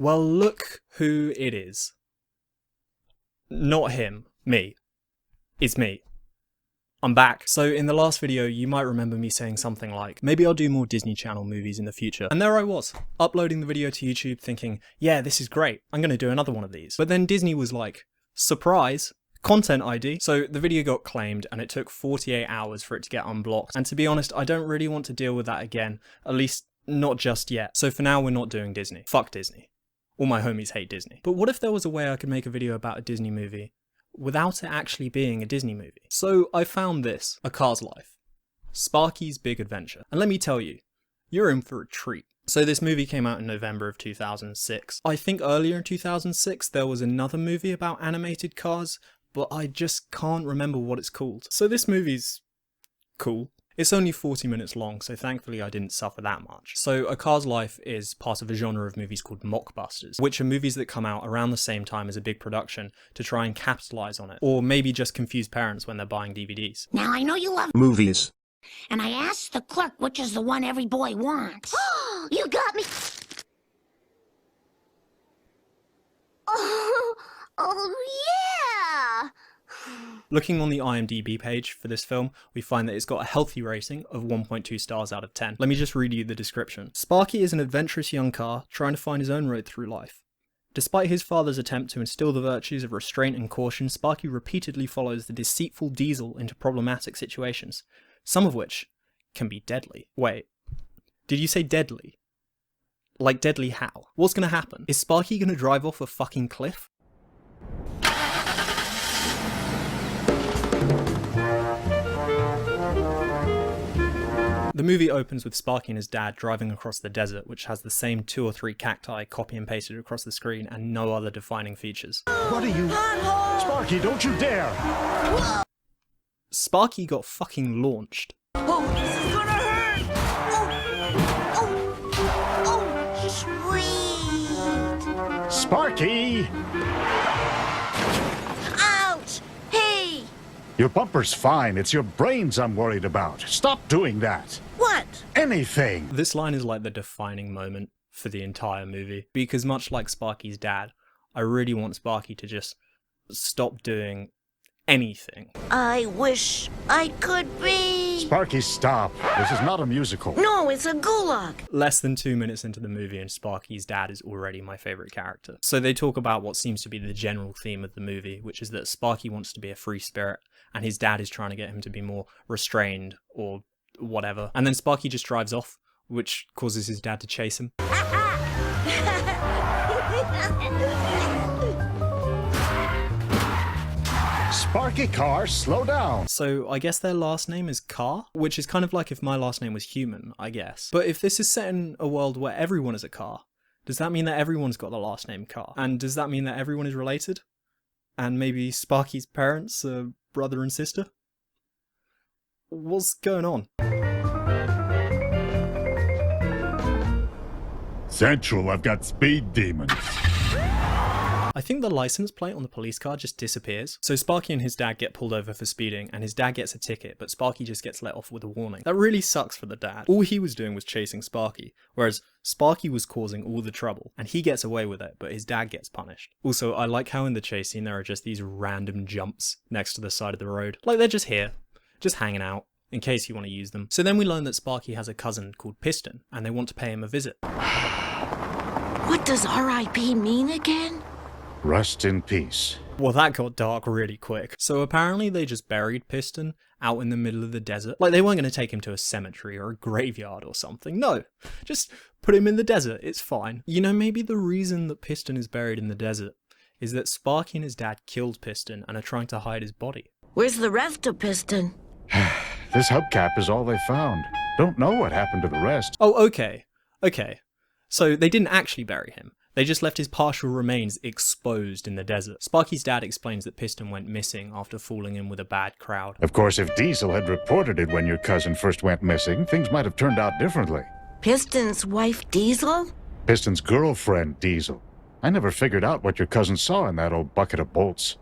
Well, look who it is. Not him. Me. It's me. I'm back. So in the last video, you might remember me saying something like, maybe I'll do more Disney Channel movies in the future. And there I was, uploading the video to YouTube thinking, yeah, this is great. I'm going to do another one of these. But then Disney was like, surprise, content ID. So the video got claimed and it took 48 hours for it to get unblocked. And to be honest, I don't really want to deal with that again, at least not just yet. So for now, we're not doing Disney. Fuck Disney. All my homies hate Disney. But what if there was a way I could make a video about a Disney movie without it actually being a Disney movie? So I found this, A Car's Life, Sparky's Big Adventure. And let me tell you, you're in for a treat. So this movie came out in November of 2006. I think earlier in 2006 there was another movie about animated cars, but I just can't remember what it's called. So this movie's cool. It's only 40 minutes long, so thankfully I didn't suffer that much. So A Car's Life is part of a genre of movies called mockbusters, which are movies that come out around the same time as a big production to try and capitalize on it, or maybe just confuse parents when they're buying DVDs. Now I know you love movies. And I asked the clerk which is the one every boy wants. You got me! Oh yeah! Looking on the IMDb page for this film, we find that it's got a healthy rating of 1.2 stars out of 10. Let me just read you the description. Sparky is an adventurous young car trying to find his own road through life. Despite his father's attempt to instill the virtues of restraint and caution, Sparky repeatedly follows the deceitful Diesel into problematic situations, some of which can be deadly. Wait, did you say deadly? Like deadly how? What's gonna happen? Is Sparky gonna drive off a fucking cliff? The movie opens with Sparky and his dad driving across the desert, which has the same 2 or 3 cacti copy and pasted across the screen and no other defining features. What are you? Sparky, don't you dare! Sparky got fucking launched. Oh, this is gonna hurt! Oh, sweet! Sparky! Ouch! Hey! Your bumper's fine. It's your brains I'm worried about. Stop doing that. What? Anything. This line is like the defining moment for the entire movie, because much like Sparky's dad, I really want Sparky to just stop doing anything. I wish I could be... Sparky, stop. This is not a musical. No, it's a gulag. Less than 2 minutes into the movie and Sparky's dad is already my favourite character. So they talk about what seems to be the general theme of the movie, which is that Sparky wants to be a free spirit and his dad is trying to get him to be more restrained or whatever. And then Sparky just drives off, which causes his dad to chase him. Sparky car, slow down. So I guess their last name is Car, which is kind of like if my last name was Human, I guess. But if this is set in a world where everyone is a car, does that mean that everyone's got the last name Car? And does that mean that everyone is related? And maybe Sparky's parents are brother and sister? What's going on? Central, I've got speed demons. I think the license plate on the police car just disappears. So Sparky and his dad get pulled over for speeding and his dad gets a ticket, but Sparky just gets let off with a warning. That really sucks for the dad. All he was doing was chasing Sparky, whereas Sparky was causing all the trouble and he gets away with it, but his dad gets punished. Also, I like how in the chase scene there are just these random jumps next to the side of the road. Like they're just here, just hanging out, in case you want to use them. So then we learn that Sparky has a cousin called Piston and they want to pay him a visit. What does R.I.P. mean again? Rest in peace. Well, that got dark really quick. So apparently they just buried Piston out in the middle of the desert. Like they weren't going to take him to a cemetery or a graveyard or something. No, just put him in the desert. It's fine. You know, maybe the reason that Piston is buried in the desert is that Sparky and his dad killed Piston and are trying to hide his body. Where's the rest of Piston? This hubcap is all they found. Don't know what happened to the rest. Oh, okay. So they didn't actually bury him. They just left his partial remains exposed in the desert. Sparky's dad explains that Piston went missing after falling in with a bad crowd. Of course, if Diesel had reported it when your cousin first went missing, things might have turned out differently. Piston's wife Diesel? Piston's girlfriend, Diesel. I never figured out what your cousin saw in that old bucket of bolts.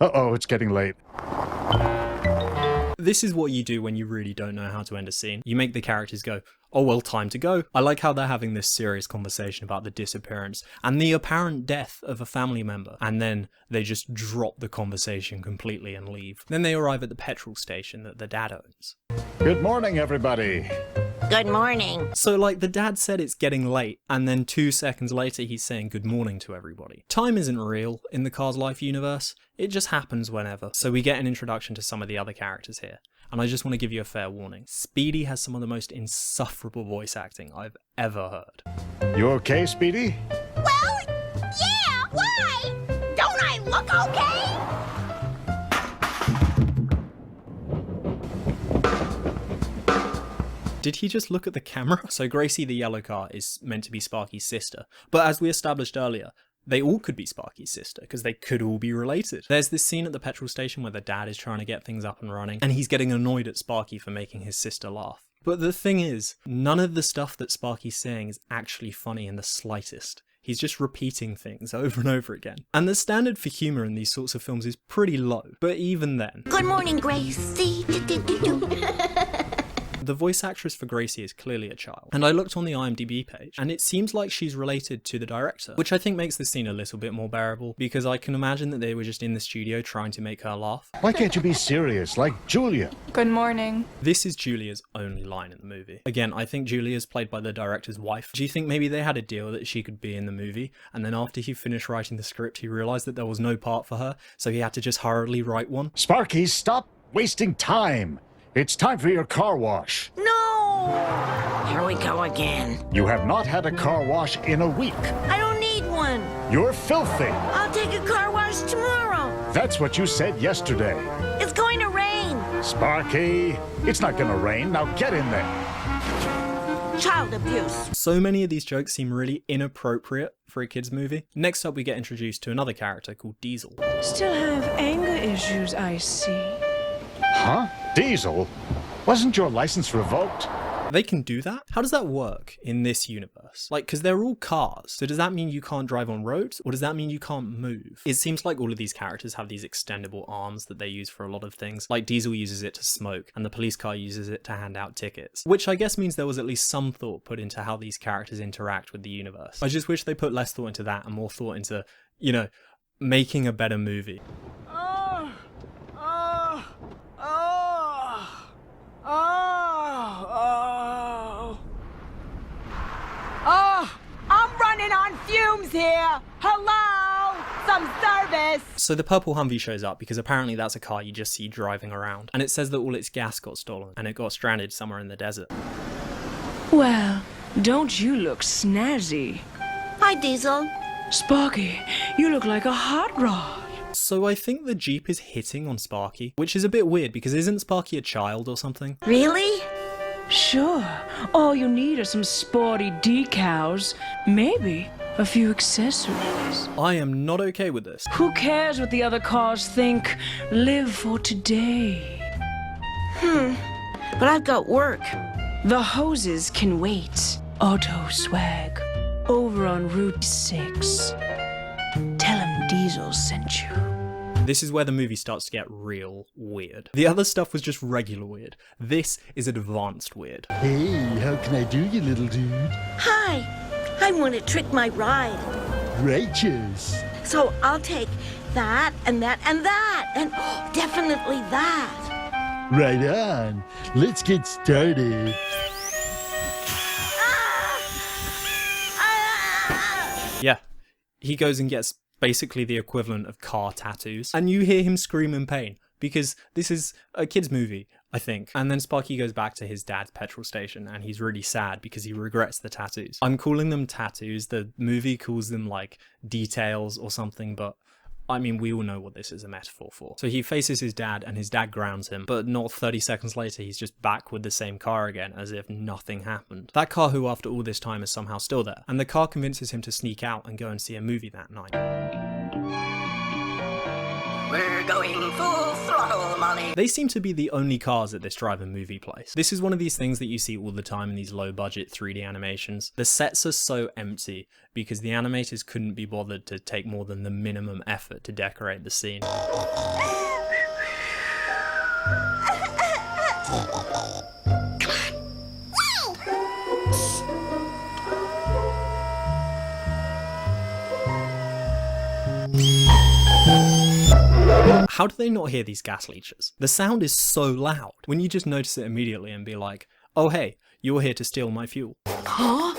Uh-oh, it's getting late. This is what you do when you really don't know how to end a scene. You make the characters go, Oh well, time to go. I like how they're having this serious conversation about the disappearance and the apparent death of a family member, and then they just drop the conversation completely and leave. Then they arrive at the petrol station that the dad owns. Good morning, everybody. Good morning. So like the dad said it's getting late, and then 2 seconds later he's saying good morning to everybody. Time isn't real in the Cars Life universe, it just happens whenever. So we get an introduction to some of the other characters here. And I just want to give you a fair warning. Speedy has some of the most insufferable voice acting I've ever heard. You okay, Speedy? Well, yeah, why? Don't I look okay? Did he just look at the camera? So Gracie the yellow car is meant to be Sparky's sister. But as we established earlier, they all could be Sparky's sister, because they could all be related. There's this scene at the petrol station where the dad is trying to get things up and running, and he's getting annoyed at Sparky for making his sister laugh. But the thing is, none of the stuff that Sparky's saying is actually funny in the slightest. He's just repeating things over and over again. And the standard for humour in these sorts of films is pretty low, but even then. Good morning, Gracie. The voice actress for Gracie is clearly a child, and I looked on the IMDb page, and it seems like she's related to the director, which I think makes the scene a little bit more bearable, because I can imagine that they were just in the studio trying to make her laugh. Why can't you be serious, like Julia? Good morning. This is Julia's only line in the movie. Again, I think Julia's played by the director's wife. Do you think maybe they had a deal that she could be in the movie, and then after he finished writing the script, he realised that there was no part for her, so he had to just hurriedly write one? Sparky, stop wasting time. It's time for your car wash. No! Here we go again. You have not had a car wash in a week. I don't need one. You're filthy. I'll take a car wash tomorrow. That's what you said yesterday. It's going to rain. Sparky, it's not gonna rain. Now get in there. Child abuse. So many of these jokes seem really inappropriate for a kids movie. Next up we get introduced to another character called Diesel. Still have anger issues, I see. Huh? Diesel? Wasn't your license revoked? They can do that? How does that work in this universe? Like, because they're all cars, so does that mean you can't drive on roads, or does that mean you can't move? It seems like all of these characters have these extendable arms that they use for a lot of things. Like Diesel uses it to smoke, and the police car uses it to hand out tickets. Which I guess means there was at least some thought put into how these characters interact with the universe. I just wish they put less thought into that and more thought into, you know, making a better movie. I'm running on fumes here. Hello? Some service. So the purple Humvee shows up because apparently that's a car you just see driving around. And it says that all its gas got stolen and it got stranded somewhere in the desert. Well, don't you look snazzy? Hi, Diesel. Sparky, you look like a hot rod. So I think the Jeep is hitting on Sparky, which is a bit weird because isn't Sparky a child or something? Really? Sure, all you need are some sporty decals, maybe a few accessories. I am not okay with this. Who cares what the other cars think? Live for today. But I've got work. The hoses can wait. Auto swag. Over on Route 6. Tell him Diesel sent you. This is where the movie starts to get real weird. The other stuff was just regular weird. This is advanced weird. Hey, how can I do you, little dude? Hi. I want to trick my ride. Righteous. So I'll take that and that and that and definitely that. Right on. Let's get started. Yeah, he goes and gets basically the equivalent of car tattoos, and you hear him scream in pain because this is a kids movie, I think. And then Sparky goes back to his dad's petrol station and he's really sad because he regrets the tattoos. I'm calling them tattoos, the movie calls them like details or something, but I mean, we all know what this is a metaphor for. So he faces his dad and his dad grounds him, but not 30 seconds later he's just back with the same car again as if nothing happened. That car who after all this time is somehow still there, and the car convinces him to sneak out and go and see a movie that night. We're going full throttle, Molly. They seem to be the only cars at this drive-in movie place. This is one of these things that you see all the time in these low-budget 3D animations. The sets are so empty because the animators couldn't be bothered to take more than the minimum effort to decorate the scene. how do they not hear these gas leeches? The sound is so loud. When you just notice it immediately and be like, oh hey, you're here to steal my fuel. Huh?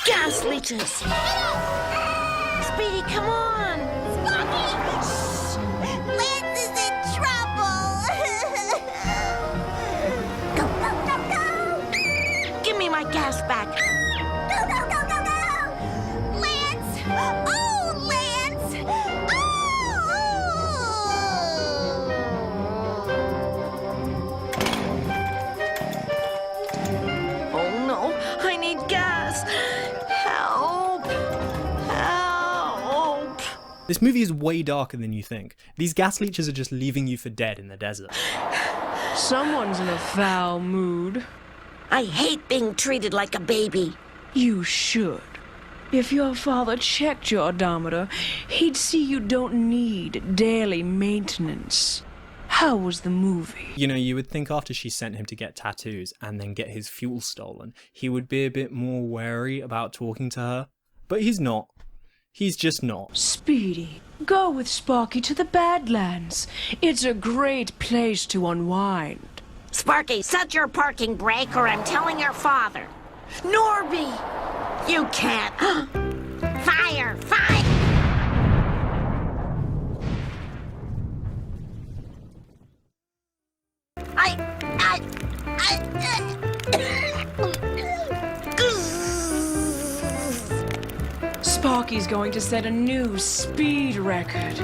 Gas leeches! Speedy, come on! Sparky! Shh! Lance is in trouble! Go, go, go, go! Give me my gas back! Go, go, go, go, go! Lance! Oh, Lance! Oh no, I need gas! Help! Help! This movie is way darker than you think. These gas leeches are just leaving you for dead in the desert. Someone's in a foul mood. I hate being treated like a baby. You should. If your father checked your odometer, he'd see you don't need daily maintenance. How was the movie? You know, you would think after she sent him to get tattoos and then get his fuel stolen, he would be a bit more wary about talking to her. But he's not. He's just not. Speedy, go with Sparky to the Badlands. It's a great place to unwind. Sparky, set your parking brake or I'm telling your father. Norby! You can't. Fire! Fire! Sparky's going to set a new speed record.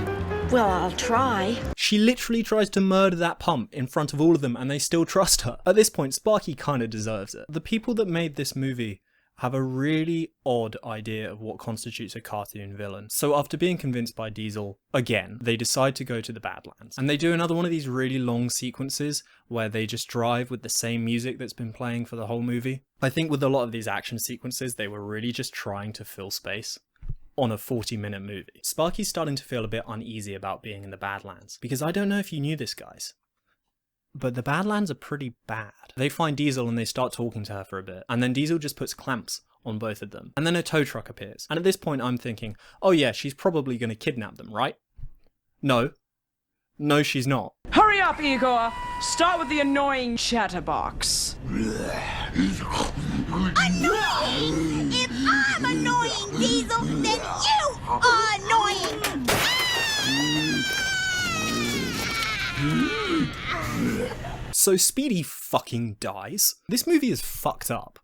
Well, I'll try. She literally tries to murder that pump in front of all of them and they still trust her. At this point, Sparky kind of deserves it. The people that made this movie have a really odd idea of what constitutes a cartoon villain. So after being convinced by Diesel, again, they decide to go to the Badlands. And they do another one of these really long sequences where they just drive with the same music that's been playing for the whole movie. I think with a lot of these action sequences, they were really just trying to fill space on a 40-minute movie. Sparky's starting to feel a bit uneasy about being in the Badlands, because I don't know if you knew this, guys, but the Badlands are pretty bad. They find Diesel and they start talking to her for a bit, and then Diesel just puts clamps on both of them, and then a tow truck appears. And at this point I'm thinking, oh yeah, she's probably going to kidnap them, right? No, she's not. Hurry up, Igor! Start with the annoying chatterbox. Annoying! If I'm annoying, Diesel, then you are annoying! So Speedy fucking dies? This movie is fucked up.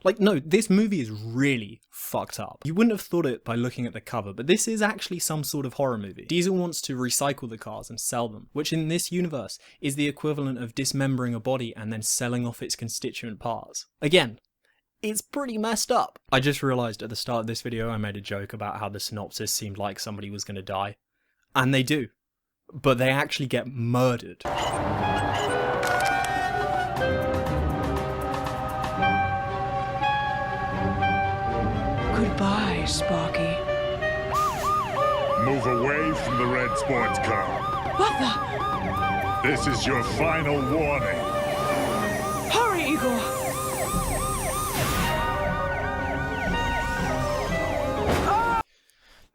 Like, no, this movie is really fucked up. You wouldn't have thought it by looking at the cover, but this is actually some sort of horror movie. Diesel wants to recycle the cars and sell them, which in this universe is the equivalent of dismembering a body and then selling off its constituent parts. Again, it's pretty messed up. I just realised at the start of this video I made a joke about how the synopsis seemed like somebody was going to die. And they do. But they actually get murdered. Goodbye, Sparky. Move away from the red sports car. What the? This is your final warning. Hurry, Igor!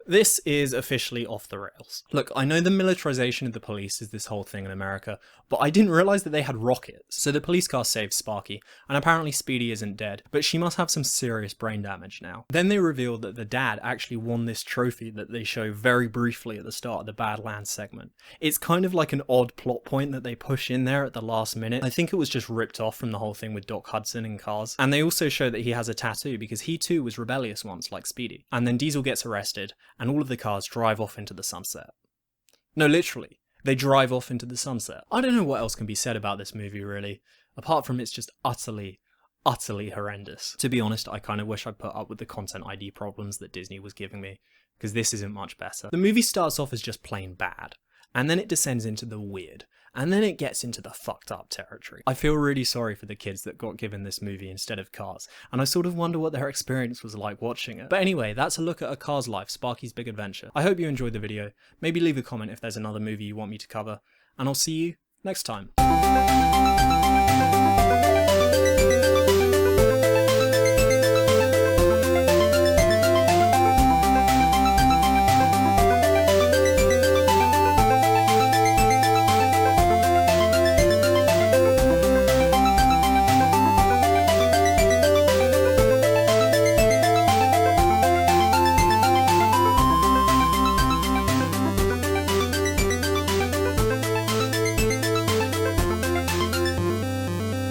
This is officially off the rails. Look, I know the militarization of the police is this whole thing in America, but I didn't realize that they had rockets. So the police car saves Sparky, and apparently Speedy isn't dead, but she must have some serious brain damage now. Then they reveal that the dad actually won this trophy that they show very briefly at the start of the Badlands segment. It's kind of like an odd plot point that they push in there at the last minute. I think it was just ripped off from the whole thing with Doc Hudson in Cars. And they also show that he has a tattoo because he too was rebellious once, like Speedy. And then Diesel gets arrested, and all of the cars drive off into the sunset. No, literally. They drive off into the sunset. I don't know what else can be said about this movie, really, apart from it's just utterly horrendous. To be honest, I kind of wish I'd put up with the content ID problems that Disney was giving me, because this isn't much better. The movie starts off as just plain bad, and then it descends into the weird, and then it gets into the fucked up territory. I feel really sorry for the kids that got given this movie instead of Cars, and I sort of wonder what their experience was like watching it. But anyway, that's a look at A Car's Life, Sparky's Big Adventure. I hope you enjoyed the video. Maybe leave a comment if there's another movie you want me to cover, and I'll see you next time.